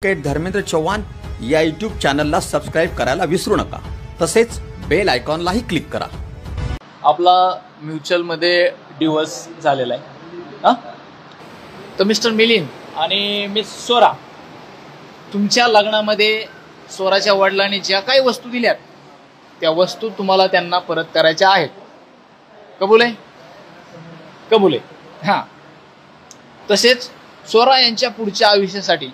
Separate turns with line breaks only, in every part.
धर्मेंद्र चव्हाण या यूट्यूब चॅनलला सबस्क्राइब करायला विसरू नका। तसेच बेल आयकॉनलाही क्लिक करा।
आपला म्युच्युअलमध्ये डिवोर्स झालेला आहे तर मिस्टर मिलिंद आणि मिस स्वरा तुमच्या लग्नामध्ये स्वराच्या वडिलांनी ज्या काही वस्तू दिल्यात त्या वस्तू तुम्हाला त्यांना परत करायच्या आहेत। कबूल आहे? कबूल आहे। हां, तसेच स्वरा यांच्या पुढच्या आयुष्यासाठी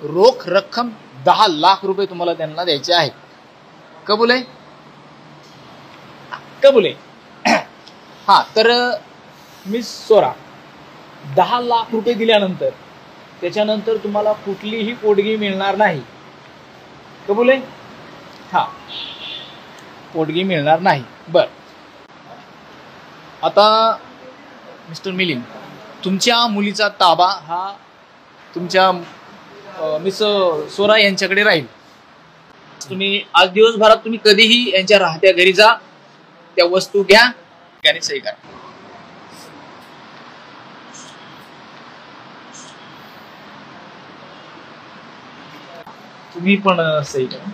रोख रक्कम 10 लाख रुपये तुम्हाला त्यांना द्यायचे आहेत। कबूल आहे? कबूल आहे। हां, तर मिस स्वरा 10 लाख रुपये दिल्यानंतर त्याच्यानंतर तुम्हाला कुठलीही पोटगी मिळणार नाही। कबूल आहे? हां, पोटगी मिळणार नाही। बर, आता मिस्टर मिलिंद तुमच्या मुलीचा ताबा हा तुमच्या मिस स्वरा यांच्याकडे राहील। तुम्ही आज दिवसभरात तुम्ही कधीही यांच्या राहत्या घरी जा, त्या वस्तू घ्या आणि सही करा। तुम्ही पण सही करा।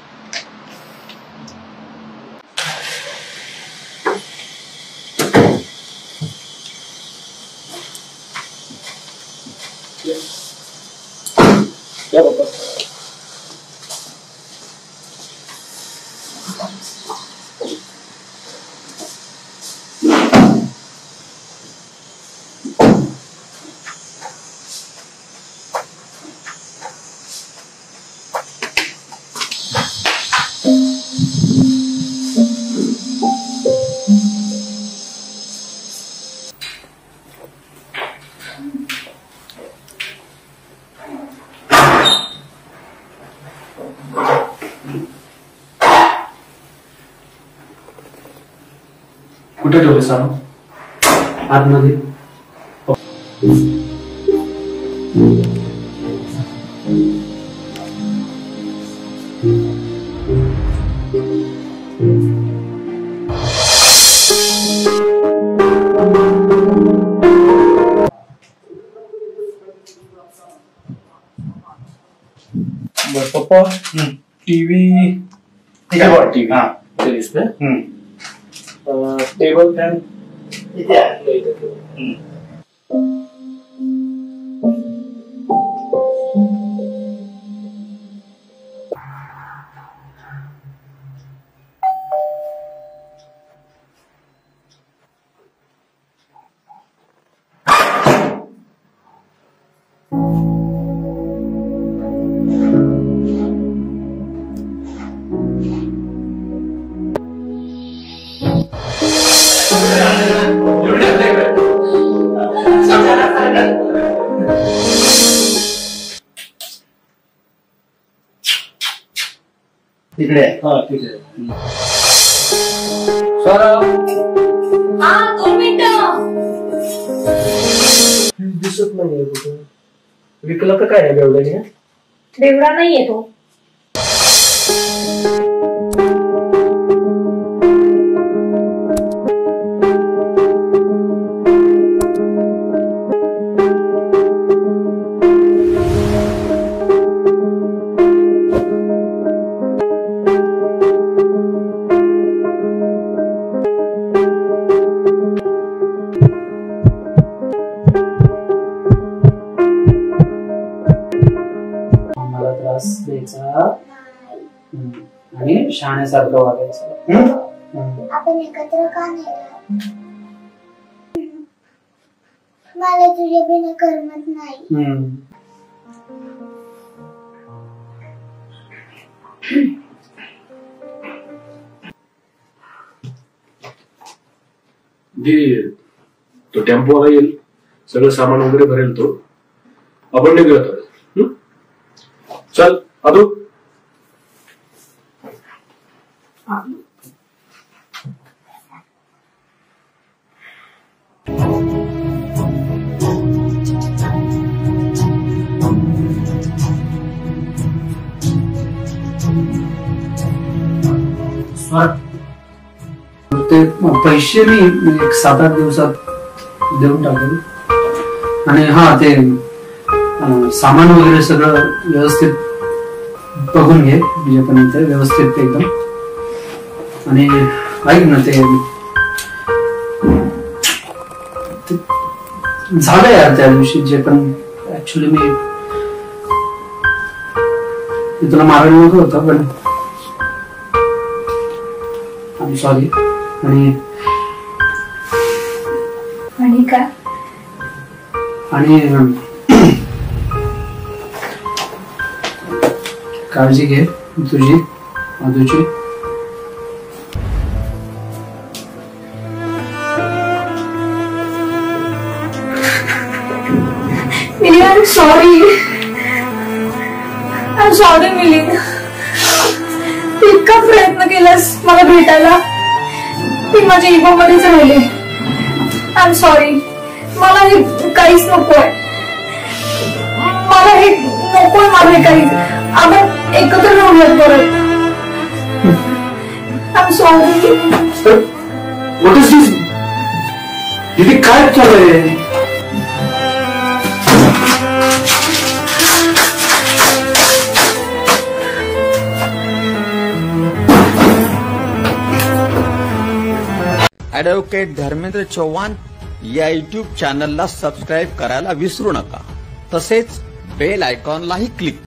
क्या बाबा?
कुठे ठेवले सामान? आतमध्ये।
पप्पा टीवी टीवी हाँ दिसते। टेबल फॅन इथे आहे इथे।
तिकडे
हाँ ठीक है।
स्वरा
हाँ 2 मिनिटं
दिसत नाहीये कुठे। विकला का काय बेवड्याने?
बेवडा नाहीये तो।
द्यायचा आणि शहाण्यासारखं वागायचं।
आपण एकत्र का नाही राहत? मला तुझ्या बिना करमत नाही।
तो टेम्पो वाला येईल, सगळं सामान वगैरे भरेल तो। आपण निघूया तर। चल आदू।
ते पैसे मी 7-8 दिवसात देऊन टाकेल। आणि हा ते सामान वगैरे सगळं व्यवस्थित बघून घे जे पण येते व्यवस्थित एकदम. आणि ऐक ना ते झालं यार त्या दिवशी जे पण. ऍक्च्युली मी तुला मारायला नको होतं पण आय एम सॉरी.
आणि काय?
आणि काळजी घे तुझी मधूची.
Milind, I am sorry Milind. तू इतका प्रयत्न केलास मला भेटायला, ती माझ्या इगो मध्येच राहिले. I am sorry. मला हे काहीच नकोय. मला हे नकोय. मला हे काहीच. आपण एकत्र राहूयात परत. I am sorry.
What is this? दीदी काय चाललंय?
ॲडव्होकेट धर्मेंद्र चव्हाण या यूट्यूब चॅनलला सबस्क्राईब करायला विसरू नका. तसेच बेल आयकॉनलाही क्लिक